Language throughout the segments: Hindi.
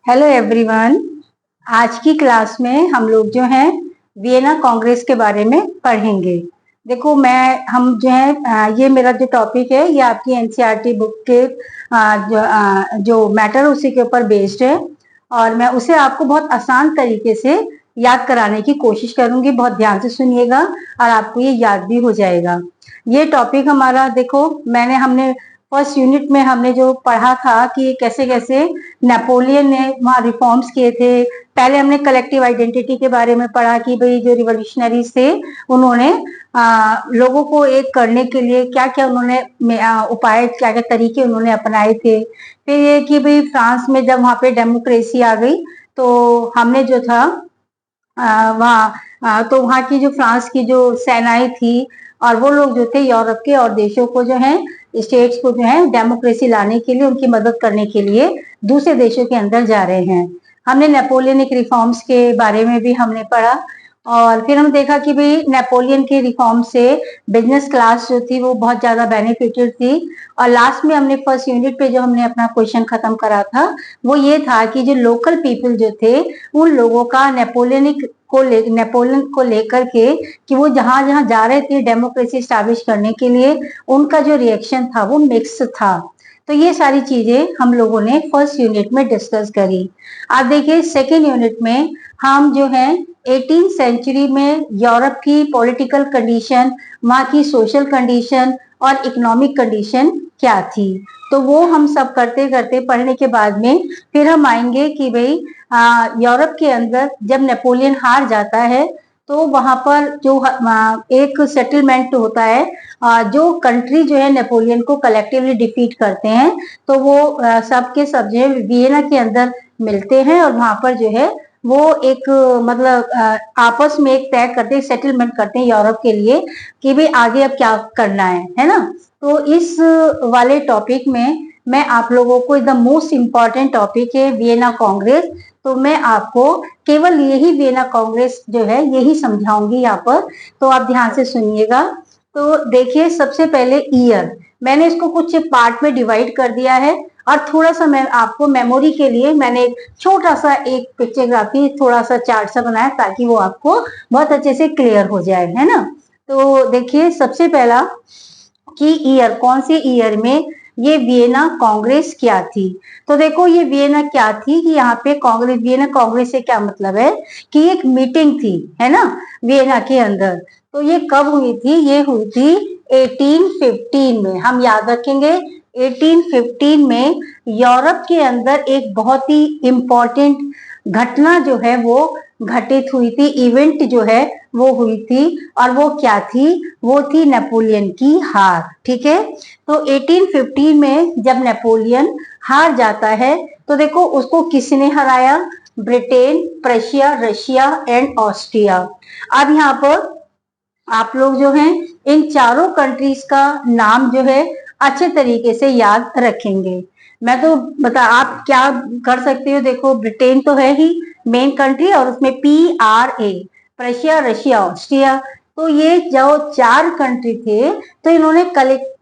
Hello everyone. आज की क्लास में हम लोग जो हैं वियना कांग्रेस के बारे में पढ़ेंगे। देखो हम जो है ये मेरा जो टॉपिक है ये आपकी एनसीईआरटी बुक के जो मैटर उसी के ऊपर बेस्ड है और मैं उसे आपको बहुत आसान तरीके से याद कराने की कोशिश करूंगी। बहुत ध्यान से सुनिएगा और आपको ये याद भी हो जाएगा। ये टॉपिक हमारा देखो हमने फर्स्ट यूनिट में हमने जो पढ़ा था कि कैसे कैसे नेपोलियन ने वहाँ रिफॉर्म्स किए थे। पहले हमने कलेक्टिव आइडेंटिटी के बारे में पढ़ा कि भाई जो रिवॉल्यूशनरीज थे उन्होंने लोगों को एक करने के लिए क्या क्या उन्होंने उपाय क्या क्या तरीके उन्होंने अपनाए थे। फिर ये कि भाई फ्रांस में जब वहाँ पे डेमोक्रेसी आ गई तो हमने जो था तो वहाँ की जो फ्रांस की जो सेनाएं थी और वो लोग जो थे यूरोप के और देशों को जो है स्टेट्स को जो है डेमोक्रेसी लाने के लिए उनकी मदद करने के लिए दूसरे देशों के अंदर जा रहे हैं। हमने नेपोलियनिक रिफॉर्म्स के बारे में भी हमने पढ़ा और फिर हम देखा कि भाई नेपोलियन के रिफॉर्म से बिजनेस क्लास जो थी वो बहुत ज्यादा बेनिफिटेड थी। और लास्ट में हमने फर्स्ट यूनिट पे जो हमने अपना क्वेश्चन खत्म करा था वो ये था कि जो लोकल पीपल जो थे उन लोगों का नेपोलियन को लेकर के कि वो जहां जहां जा रहे थे डेमोक्रेसी स्टैब्लिश करने के लिए उनका जो रिएक्शन था वो मिक्स था। तो ये सारी चीजें हम लोगों ने फर्स्ट यूनिट में डिस्कस करी। आप देखिए सेकेंड यूनिट में हम जो है 18th सेंचुरी में यूरोप की पॉलिटिकल कंडीशन, वहाँ की सोशल कंडीशन और इकोनॉमिक कंडीशन क्या थी, तो वो हम सब करते करते पढ़ने के बाद में फिर हम आएंगे कि भाई यूरोप के अंदर जब नेपोलियन हार जाता है तो वहां पर जो एक सेटलमेंट होता है, जो कंट्री जो है नेपोलियन को कलेक्टिवली डिफीट करते हैं तो वो सब के सब जो है वियना के अंदर मिलते हैं और वहां पर जो है वो एक मतलब आपस में एक तय करते हैं, सेटलमेंट करते हैं यूरोप के लिए कि भाई आगे अब क्या करना है ना। तो इस वाले टॉपिक में मैं आप लोगों को द मोस्ट इम्पॉर्टेंट टॉपिक है वियना कांग्रेस। तो मैं आपको केवल यही वियना कांग्रेस जो है यही समझाऊंगी यहाँ पर, तो आप ध्यान से सुनिएगा। तो देखिए सबसे पहले ईयर मैंने इसको कुछ पार्ट में डिवाइड कर दिया है और थोड़ा सा मैं आपको मेमोरी के लिए मैंने एक छोटा सा एक पिक्चरग्राफी थोड़ा सा चार्ट सा बनाया ताकि वो आपको बहुत अच्छे से क्लियर हो जाए, है ना। तो देखिए सबसे पहला कि ईयर कौन से ईयर में ये वियना कांग्रेस क्या थी। तो देखो ये वियना क्या थी कि यहाँ पे कांग्रेस, वियना कांग्रेस से क्या मतलब है कि एक मीटिंग थी, है ना, वियना के अंदर। तो ये कब हुई थी, ये हुई थी 1815 में। हम याद रखेंगे 1815 में यूरोप के अंदर एक बहुत ही इंपॉर्टेंट घटना जो है वो घटित हुई थी, इवेंट जो है वो हुई थी और वो क्या थी, वो थी नेपोलियन की हार। ठीक है, तो 1815 में जब नेपोलियन हार जाता है तो देखो उसको किसने हराया, Britain, Prussia, Russia and Austria. अब यहाँ पर आप लोग जो हैं इन चारों कंट्रीज का नाम जो है अच्छे तरीके से याद रखेंगे। मैं तो बता आप क्या कर सकते हो, देखो ब्रिटेन तो है ही मेन कंट्री और उसमें PRA, प्रशिया, रशिया, ऑस्ट्रिया। तो ये जो चार कंट्री थे तो इन्होंने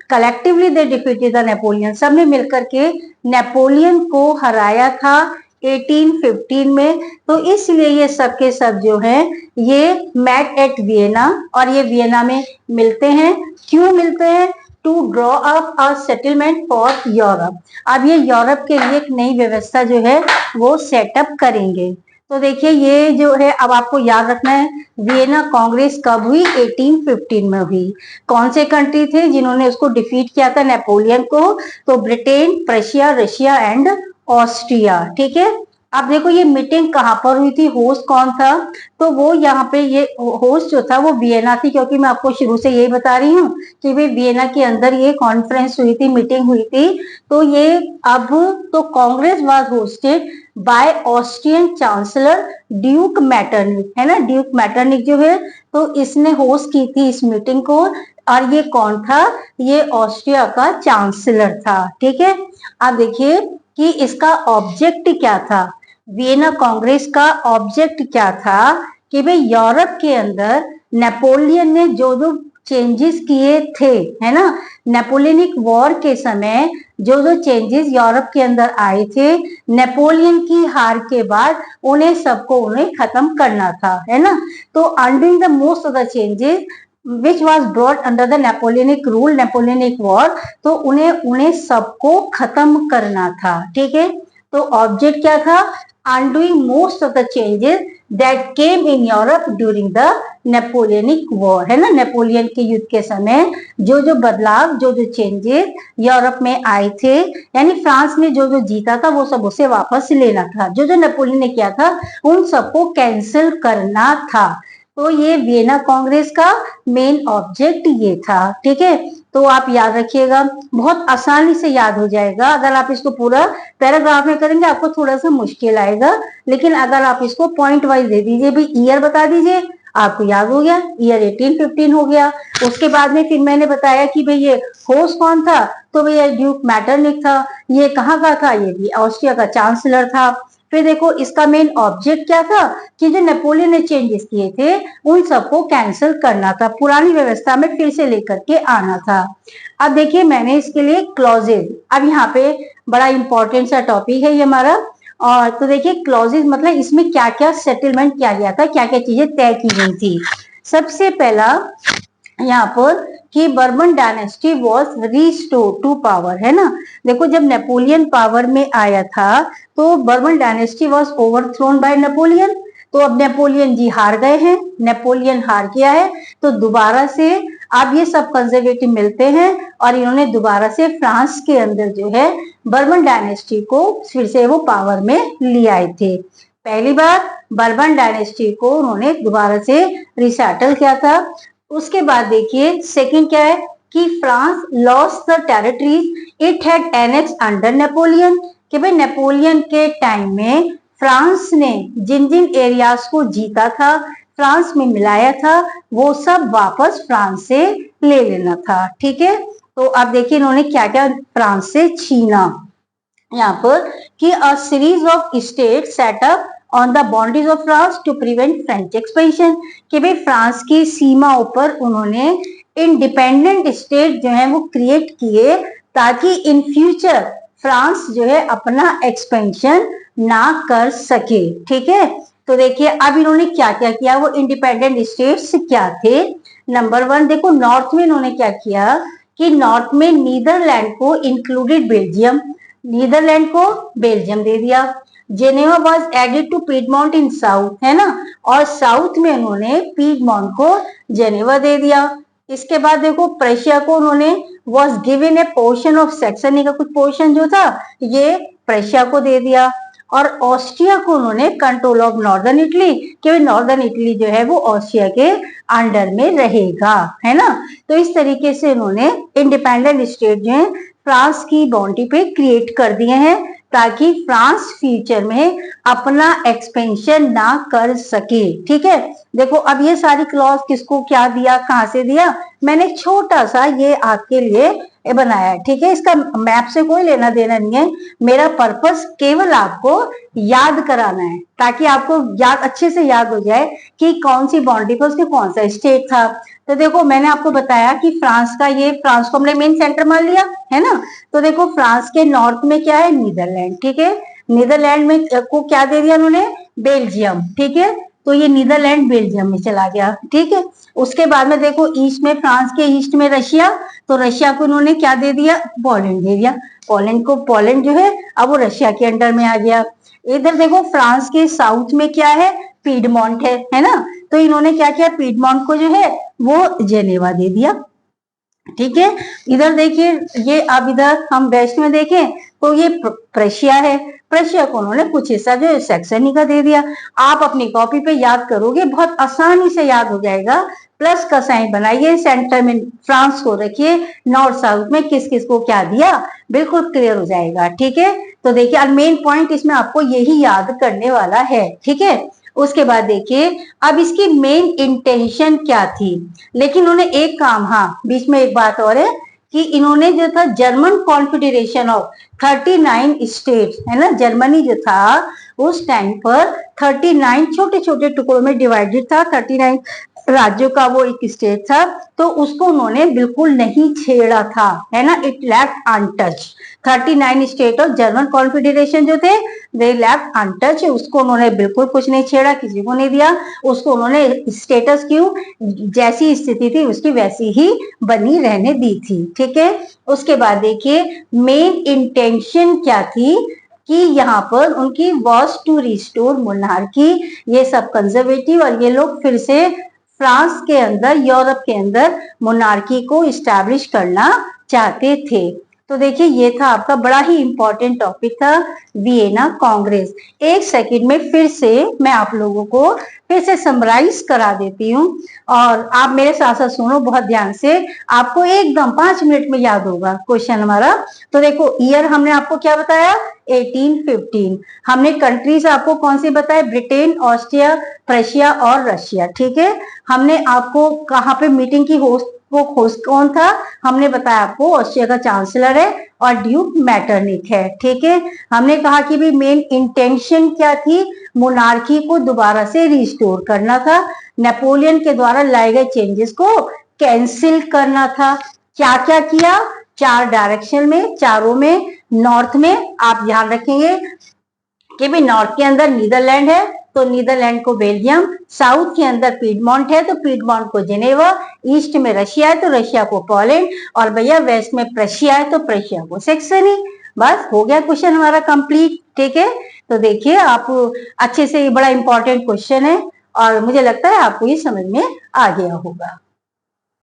collectively they defeated the Napoleon, सबने मिलकर के नेपोलियन को हराया था 1815 में। तो इसलिए ये सब के सब जो है ये मेट एट वियना और ये वियना में मिलते हैं। क्यों मिलते हैं, to draw up a settlement for Europe. अब ये यूरोप के लिए एक नई व्यवस्था जो है वो सेटअप करेंगे। तो देखिए ये जो है अब आपको याद रखना है वियना कांग्रेस कब हुई, 1815 में हुई। कौन से कंट्री थे जिन्होंने उसको डिफीट किया था नेपोलियन को, तो Britain, Prussia, Russia and Austria. ठीक है, अब देखो ये मीटिंग कहाँ पर हुई थी, होस्ट कौन था, तो वो यहाँ पे ये होस्ट जो था वो वियना थी, क्योंकि मैं आपको शुरू से यही बता रही हूँ कि भाई वियना के अंदर ये कॉन्फ्रेंस हुई थी, मीटिंग हुई थी। तो ये अब तो Congress was hosted by Austrian chancellor Duke Metternich, है ना, ड्यूक मैटरनिक जो है तो इसने होस्ट की थी इस मीटिंग को। और ये कौन था, ये ऑस्ट्रिया का चांसलर था। ठीक है, अब देखिए कि इसका ऑब्जेक्ट क्या था, वियना कांग्रेस का ऑब्जेक्ट क्या था कि भाई यूरोप के अंदर नेपोलियन ने जो जो चेंजेस किए थे, है ना। नेपोलियनिक वॉर के समय जो जो चेंजेस यूरोप के अंदर आए थे नेपोलियन की हार के बाद, उन्हें खत्म करना था, है ना। तो undoing the most of the changes which was brought under the Napoleonic rule, Napoleonic war, तो उन्हें सबको खत्म करना था, ठीक है। तो ऑब्जेक्ट क्या था? undoing most of the changes that came in Europe during the Napoleonic War, है ना। नेपोलियन के युद्ध के समय जो जो बदलाव, जो जो चेंजेस यूरोप में आए थे, यानी फ्रांस ने जो जो जीता था वो सब उसे वापस लेना था, जो जो नेपोलियन ने किया था उन सबको कैंसिल करना था। तो ये वियना कांग्रेस का मेन ऑब्जेक्ट ये था, ठीक है। तो आप याद रखिएगा, बहुत आसानी से याद हो जाएगा। अगर आप इसको पूरा पैराग्राफ में करेंगे आपको थोड़ा सा मुश्किल आएगा, लेकिन अगर आप इसको पॉइंट वाइज दे दीजिए, भी ईयर बता दीजिए, आपको याद हो गया, ईयर 1815 हो गया। उसके बाद में फिर मैंने बताया कि भाई ये होस्ट कौन था, तो भैया ड्यूक मैटरनिक था। ये कहाँ का था? ये भी ऑस्ट्रिया का चांसलर था। फिर देखो इसका मेन ऑब्जेक्ट क्या था कि जो नेपोलियन ने चेंजेस किए थे उन सबको कैंसिल करना था, पुरानी व्यवस्था में फिर से लेकर के आना था। अब देखिए मैंने इसके लिए क्लॉजेज, अब यहाँ पे बड़ा इंपॉर्टेंट सा टॉपिक है ये हमारा। और तो देखिए क्लॉजेज मतलब इसमें क्या क्या सेटलमेंट किया गया था, क्या क्या चीजें तय की गई थी। सबसे पहला यहाँ पर कि Bourbon dynasty was restored to power, है ना। देखो जब नेपोलियन पावर में आया था तो bourbon dynasty was overthrown bye Napoleon. तो अब नेपोलियन जी हार गए हैं, नेपोलियन हार गया है, तो दोबारा से अब ये सब कंजर्वेटिव मिलते हैं और इन्होंने दोबारा से फ्रांस के अंदर जो है बर्बन डायनेस्टी को फिर से वो पावर में ले आए थे। पहली बार बर्बन डायनेस्टी को उन्होंने दोबारा से रिसेटल किया था। उसके बाद देखिए सेकंड क्या है कि France lost the territories it had annexed under Napoleon, कि भाई नेपोलियन के टाइम में फ्रांस ने जिन जिन एरियाज को जीता था, फ्रांस में मिलाया था, वो सब वापस फ्रांस से ले लेना था, ठीक है। तो अब देखिए इन्होंने क्या क्या फ्रांस से छीना यहाँ पर कि a series of state setup on the boundaries of France to prevent French expansion, कि भाई फ्रांस की सीमाओं पर उन्होंने इंडिपेंडेंट स्टेट जो है वो क्रिएट किए ताकि इन फ्यूचर फ्रांस जो है अपना एक्सपेंशन ना कर सके, ठीक है। तो देखिए अब इन्होंने क्या क्या किया, वो इंडिपेंडेंट स्टेट्स क्या थे। नंबर 1 देखो नॉर्थ में इन्होंने क्या किया कि नॉर्थ में नीदरलैंड को इंक्लूडेड बेल्जियम, नीदरलैंड को बेल्जियम दे दिया। Geneva was added to Piedmont in south, है ना, और साउथ में उन्होंने पीडमोंट को जेनेवा दे दिया। इसके बाद देखो प्रशिया को उन्होंने was given A portion of Saxony का कुछ पोर्शन जो था ये प्रशिया को दे दिया। और ऑस्ट्रिया को उन्होंने कंट्रोल ऑफ नॉर्दर्न इटली, कि नॉर्दर्न इटली जो है वो ऑस्ट्रिया के अंडर में रहेगा, है ना। तो इस तरीके से उन्होंने इंडिपेंडेंट स्टेट जो है फ्रांस की बाउंड्री पे क्रिएट कर दिए हैं ताकि फ्रांस फ्यूचर में अपना एक्सपेंशन ना कर सके, ठीक है। देखो अब ये सारी क्लॉज किसको क्या दिया, कहां से दिया, मैंने छोटा सा ये आपके लिए बनाया है, ठीक है। इसका मैप से कोई लेना देना नहीं है, मेरा पर्पस केवल आपको याद कराना है ताकि आपको याद अच्छे से याद हो जाए कि कौन सी बाउंड्री पर उसके कौन सा स्टेट था। तो देखो मैंने आपको बताया कि फ्रांस का ये फ्रांस को हमने मेन सेंटर मान लिया, है ना। तो देखो फ्रांस के नॉर्थ में क्या है, नीदरलैंड, ठीक है। नीदरलैंड में को क्या दे दिया उन्होंने, बेल्जियम, ठीक है। तो ये नीदरलैंड बेल्जियम में चला गया, ठीक है। उसके बाद में देखो ईस्ट में, फ्रांस के ईस्ट में रशिया, तो रशिया को उन्होंने क्या दे दिया, पोलैंड दे दिया। पोलैंड को, पोलैंड जो है अब वो रशिया के अंडर में आ गया। इधर देखो फ्रांस के साउथ में क्या है, पीडमोंट है ना। तो इन्होंने क्या किया, पीडमोंट को जो है वो जेनेवा दे दिया, ठीक है। इधर देखिए ये अब इधर हम वेस्ट में देखें तो ये प्रशिया है, प्रशिया को उन्होंने कुछ हिस्सा जो सैक्सनी का दे दिया। आप अपनी कॉपी पे याद करोगे, बहुत आसानी से याद हो जाएगा। प्लस का साइन बनाइए, सेंटर में फ्रांस को रखिए, नॉर्थ साउथ में किस किस को क्या दिया, बिल्कुल क्लियर हो जाएगा, ठीक है। तो देखिए मेन पॉइंट इसमें आपको यही याद करने वाला है, ठीक है। उसके बाद देखिए अब इसकी मेन इंटेंशन क्या थी, लेकिन उन्होंने एक काम, हाँ बीच में एक बात और है कि इन्होंने जो था जर्मन कॉन्फेडरेशन ऑफ 39 स्टेट्स, है ना, जर्मनी जो था उस टाइम पर 39 छोटे छोटे टुकड़ों में डिवाइडेड था, 39 राज्यों का वो एक स्टेट था, तो उसको उन्होंने बिल्कुल नहीं छेड़ा था, है ना, it left untouch. 39 state of German confederation जो थे वे लेफ्ट अनटच, उसको उन्होंने बिल्कुल कुछ नहीं छेड़ा, किसी को नहीं दिया, उसको उन्होंने स्टेटस क्यू जैसी स्थिति थी उसकी वैसी ही बनी रहने दी थी, ठीक है। उसके बाद देखिए मेन इंटेंशन क्या थी कि यहाँ पर उनकी वॉज टू रिस्टोर मोनार्की, ये सब कंजर्वेटिव और ये लोग फिर से फ्रांस के अंदर, यूरोप के अंदर मोनार्की को इस्टेब्लिश करना चाहते थे। तो देखिए ये था आपका बड़ा ही इंपॉर्टेंट टॉपिक था वियना कांग्रेस। एक सेकंड में फिर से मैं आप लोगों को फिर से समराइज करा देती हूँ और आप मेरे साथ साथ सुनो बहुत ध्यान से, आपको एकदम 5 मिनट में याद होगा क्वेश्चन हमारा। तो देखो ईयर हमने आपको क्या बताया 1815, हमने कंट्रीज आपको कौन सी बताए, ब्रिटेन, ऑस्ट्रिया, प्रशिया और रशिया, ठीक है। हमने आपको कहाँ पे मीटिंग की होस्ट कौन था, हमने बताया आपको ऑस्ट्रिया का चांसलर है और ड्यूक मैटरनिक है, ठीक है। हमने कहा कि भी मेन इंटेंशन क्या थी, मोनार्की को दोबारा से रिस्टोर करना था, नेपोलियन के द्वारा लाए गए चेंजेस को कैंसिल करना था। क्या क्या किया, 4 डायरेक्शन में, चारों में, नॉर्थ में आप ध्यान रखेंगे कि भी नॉर्थ के अंदर नीदरलैंड है तो नीदरलैंड को बेल्जियम, साउथ के अंदर पीडमॉन्ट है तो पीडमॉन्ट को जेनेवा, ईस्ट में रशिया है तो रशिया को पोलैंड, और भैया वेस्ट में प्रशिया है तो प्रशिया को सेक्सनी। बस हो गया क्वेश्चन हमारा कंप्लीट, ठीक है। तो देखिए आप अच्छे से, ये बड़ा इंपॉर्टेंट क्वेश्चन है और मुझे लगता है आपको ये समझ में आ गया होगा।